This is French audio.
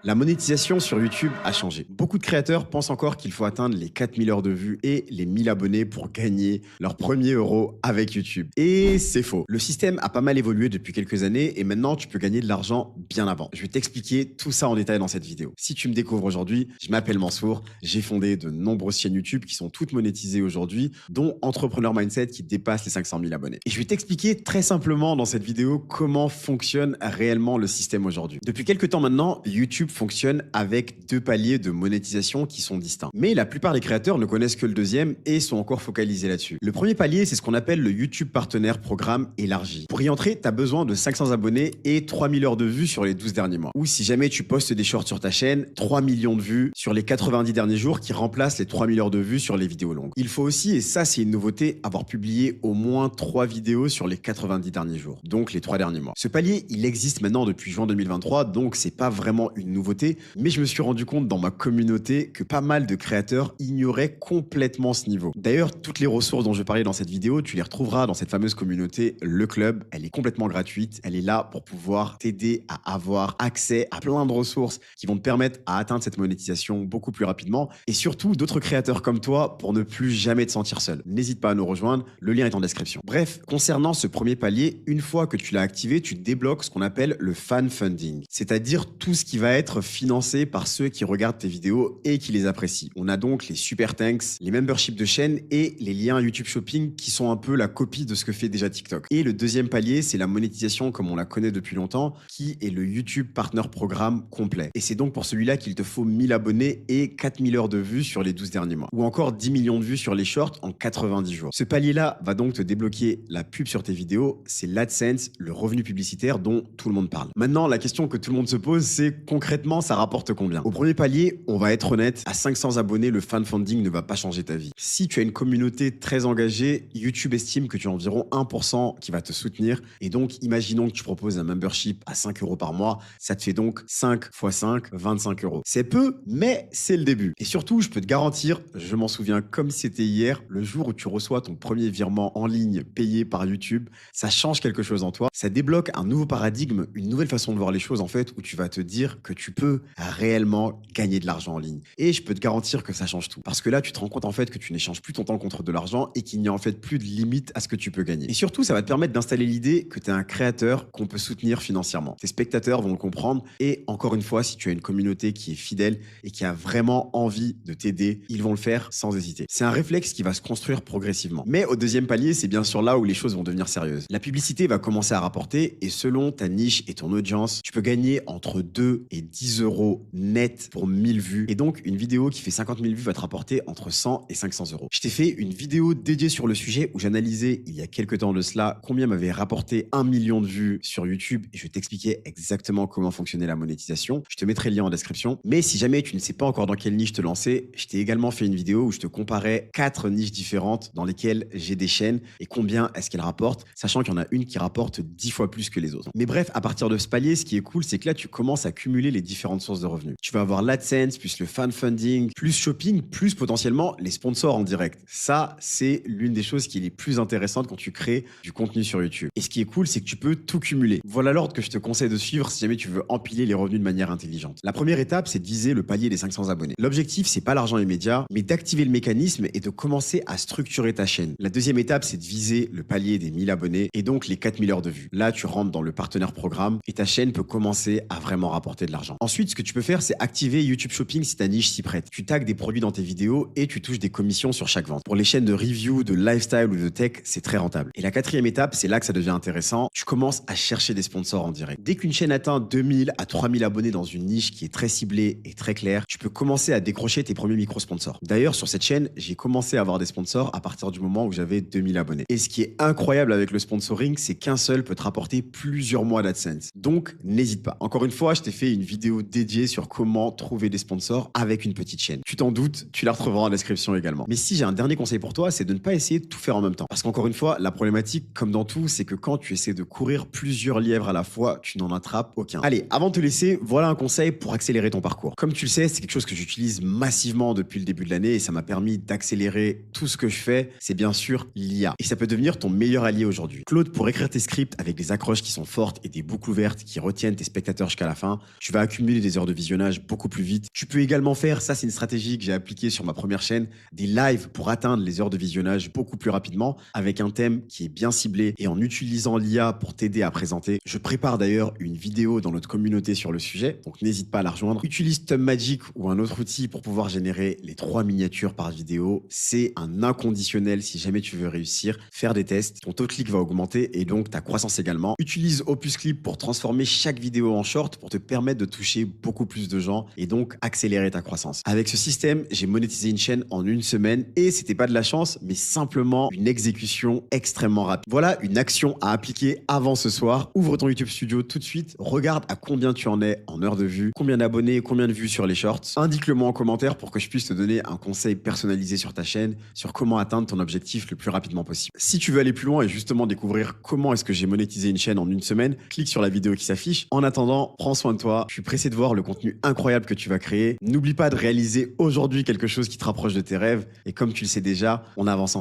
La monétisation sur YouTube a changé. Beaucoup de créateurs pensent encore qu'il faut atteindre les 4000 heures de vues et les 1000 abonnés pour gagner leur premier euro avec YouTube. Et c'est faux. Le système a pas mal évolué depuis quelques années et maintenant tu peux gagner de l'argent bien avant. Je vais t'expliquer tout ça en détail dans cette vidéo. Si tu me découvres aujourd'hui, je m'appelle Mansour, j'ai fondé de nombreuses chaînes YouTube qui sont toutes monétisées aujourd'hui, dont Entrepreneur Mindset qui dépasse les 500 000 abonnés. Et je vais t'expliquer très simplement dans cette vidéo comment fonctionne réellement le système aujourd'hui. Depuis quelques temps maintenant, YouTube fonctionne avec deux paliers de monétisation qui sont distincts. Mais la plupart des créateurs ne connaissent que le deuxième et sont encore focalisés là-dessus. Le premier palier, c'est ce qu'on appelle le YouTube Partenaire Programme élargi. Pour y entrer, tu as besoin de 500 abonnés et 3000 heures de vues sur les 12 derniers mois. Ou si jamais tu postes des shorts sur ta chaîne, 3 millions de vues sur les 90 derniers jours qui remplacent les 3000 heures de vues sur les vidéos longues. Il faut aussi, et ça c'est une nouveauté, avoir publié au moins 3 vidéos sur les 90 derniers jours, donc les 3 derniers mois. Ce palier, il existe maintenant depuis juin 2023, donc c'est pas vraiment une nouveauté, mais je me suis rendu compte dans ma communauté que pas mal de créateurs ignoraient complètement ce niveau. D'ailleurs, toutes les ressources dont je parlais dans cette vidéo, tu les retrouveras dans cette fameuse communauté Le Club. Elle est complètement gratuite, elle est là pour pouvoir t'aider à avoir accès à plein de ressources qui vont te permettre à atteindre cette monétisation beaucoup plus rapidement et surtout d'autres créateurs comme toi pour ne plus jamais te sentir seul. N'hésite pas à nous rejoindre, le lien est en description. Bref, concernant ce premier palier, une fois que tu l'as activé, tu débloques ce qu'on appelle le fan funding, c'est-à-dire tout ce qui va être financé par ceux qui regardent tes vidéos et qui les apprécient. On a donc les super thanks, les memberships de chaîne et les liens YouTube Shopping qui sont un peu la copie de ce que fait déjà TikTok. Et le deuxième palier, c'est la monétisation comme on la connaît depuis longtemps, qui est le YouTube Partner Programme complet. Et c'est donc pour celui-là qu'il te faut 1000 abonnés et 4000 heures de vues sur les 12 derniers mois. Ou encore 10 millions de vues sur les shorts en 90 jours. Ce palier-là va donc te débloquer la pub sur tes vidéos, c'est l'AdSense, le revenu publicitaire dont tout le monde parle. Maintenant, la question que tout le monde se pose, c'est concrètement, ça rapporte combien? Au premier palier, on va être honnête, à 500 abonnés, le fan funding ne va pas changer ta vie. Si tu as une communauté très engagée, YouTube estime que tu as environ 1% qui va te soutenir. Et donc, imaginons que tu proposes un membership à 5 euros par mois. Ça te fait donc 5 x 5, 25 euros. C'est peu, mais c'est le début. Et surtout, je peux te garantir, je m'en souviens comme si c'était hier, le jour où tu reçois ton premier virement en ligne payé par YouTube, ça change quelque chose en toi. Ça débloque un nouveau paradigme, une nouvelle façon de voir les choses en fait, où tu vas te dire que tu peux réellement gagner de l'argent en ligne. Et je peux te garantir que ça change tout. Parce que là, tu te rends compte en fait que tu n'échanges plus ton temps contre de l'argent et qu'il n'y a en fait plus de limite à ce que tu peux gagner. Et surtout, ça va te permettre d'installer l'idée que tu es un créateur qu'on peut soutenir financièrement. Tes spectateurs vont le comprendre et encore une fois, si tu as une communauté qui est fidèle et qui a vraiment envie de t'aider, ils vont le faire sans hésiter. C'est un réflexe qui va se construire progressivement. Mais au deuxième palier, c'est bien sûr là où les choses vont devenir sérieuses. La publicité va commencer à rapporter et selon ta niche et ton audience, tu peux gagner entre 2 et 10 euros net pour 1000 vues. Et donc, une vidéo qui fait 50 000 vues va te rapporter entre 100 et 500 euros. Je t'ai fait une vidéo dédiée sur le sujet où j'analysais il y a quelques temps de cela combien m'avait rapporté 1 million de vues sur YouTube et je t'expliquais exactement comment fonctionnait la monétisation. Je te mettrai le lien en description. Mais si jamais tu ne sais pas encore dans quelle niche te lancer, je t'ai également fait une vidéo où je te comparais 4 niches différentes dans lesquelles j'ai des chaînes et combien est-ce qu'elles rapportent, sachant qu'il y en a une qui rapporte 10 fois plus que les autres. Mais bref, à partir de ce palier, ce qui est cool, c'est que là, tu commences à cumuler les différentes sources de revenus. Tu vas avoir l'AdSense, plus le fan funding, plus shopping, plus potentiellement les sponsors en direct. Ça, c'est l'une des choses qui est les plus intéressantes quand tu crées du contenu sur YouTube. Et ce qui est cool, c'est que tu peux tout cumuler. Voilà l'ordre que je te conseille de suivre si jamais tu veux empiler les revenus de manière intelligente. La première étape, c'est de viser le palier des 500 abonnés. L'objectif, c'est pas l'argent immédiat, mais d'activer le mécanisme et de commencer à structurer ta chaîne. La deuxième étape, c'est de viser le palier des 1000 abonnés et donc les 4000 heures de vues. Là, tu rentres dans le partenaire programme et ta chaîne peut commencer à vraiment rapporter de l'argent. Ensuite, ce que tu peux faire, c'est activer YouTube Shopping si ta niche s'y prête. Tu tags des produits dans tes vidéos et tu touches des commissions sur chaque vente. Pour les chaînes de review, de lifestyle ou de tech, c'est très rentable. Et la quatrième étape, c'est là que ça devient intéressant. Tu commences à chercher des sponsors en direct. Dès qu'une chaîne atteint 2000 à 3000 abonnés dans une niche qui est très ciblée et très claire, tu peux commencer à décrocher tes premiers micro-sponsors. D'ailleurs, sur cette chaîne, j'ai commencé à avoir des sponsors à partir du moment où j'avais 2000 abonnés. Et ce qui est incroyable avec le sponsoring, c'est qu'un seul peut te rapporter plusieurs mois d'AdSense. Donc, n'hésite pas. Encore une fois, je t'ai fait une vidéo dédiée sur comment trouver des sponsors avec une petite chaîne. Tu t'en doutes, tu la retrouveras en description également. Mais si j'ai un dernier conseil pour toi, c'est de ne pas essayer de tout faire en même temps. Parce qu'encore une fois, la problématique, comme dans tout, c'est que quand tu essaies de courir plusieurs lièvres à la fois, tu n'en attrapes aucun. Allez, avant de te laisser, voilà un conseil pour accélérer ton parcours. Comme tu le sais, c'est quelque chose que j'utilise massivement depuis le début de l'année et ça m'a permis d'accélérer tout ce que je fais. C'est bien sûr l'IA. Et ça peut devenir ton meilleur allié aujourd'hui. Claude, pour écrire tes scripts avec des accroches qui sont fortes et des boucles ouvertes qui retiennent tes spectateurs jusqu'à la fin, tu vas accumuler des heures de visionnage beaucoup plus vite. Tu peux également faire, ça c'est une stratégie que j'ai appliquée sur ma première chaîne, des lives pour atteindre les heures de visionnage beaucoup plus rapidement avec un thème qui est bien ciblé et en utilisant l'IA pour t'aider à présenter. Je prépare d'ailleurs une vidéo dans notre communauté sur le sujet, donc n'hésite pas à la rejoindre. Utilise TumMagic ou un autre outil pour pouvoir générer les 3 miniatures par vidéo. C'est un inconditionnel si jamais tu veux réussir. Faire des tests, ton taux de clic va augmenter et donc ta croissance également. Utilise Opus Clip pour transformer chaque vidéo en short pour te permettre de toucher beaucoup plus de gens et donc accélérer ta croissance. Avec ce système, j'ai monétisé une chaîne en une semaine et c'était pas de la chance, mais simplement une exécution extrêmement rapide. Voilà une action à appliquer avant ce soir. Ouvre ton YouTube Studio tout de suite, regarde à combien tu en es en heures de vue, combien d'abonnés, combien de vues sur les shorts. Indique-le moi en commentaire pour que je puisse te donner un conseil personnalisé sur ta chaîne, sur comment atteindre ton objectif le plus rapidement possible. Si tu veux aller plus loin et justement découvrir comment est-ce que j'ai monétisé une chaîne en une semaine, clique sur la vidéo qui s'affiche. En attendant, prends soin de toi. Je suis pressé de voir le contenu incroyable que tu vas créer. N'oublie pas de réaliser aujourd'hui quelque chose qui te rapproche de tes rêves. Et comme tu le sais déjà, on avance ensemble.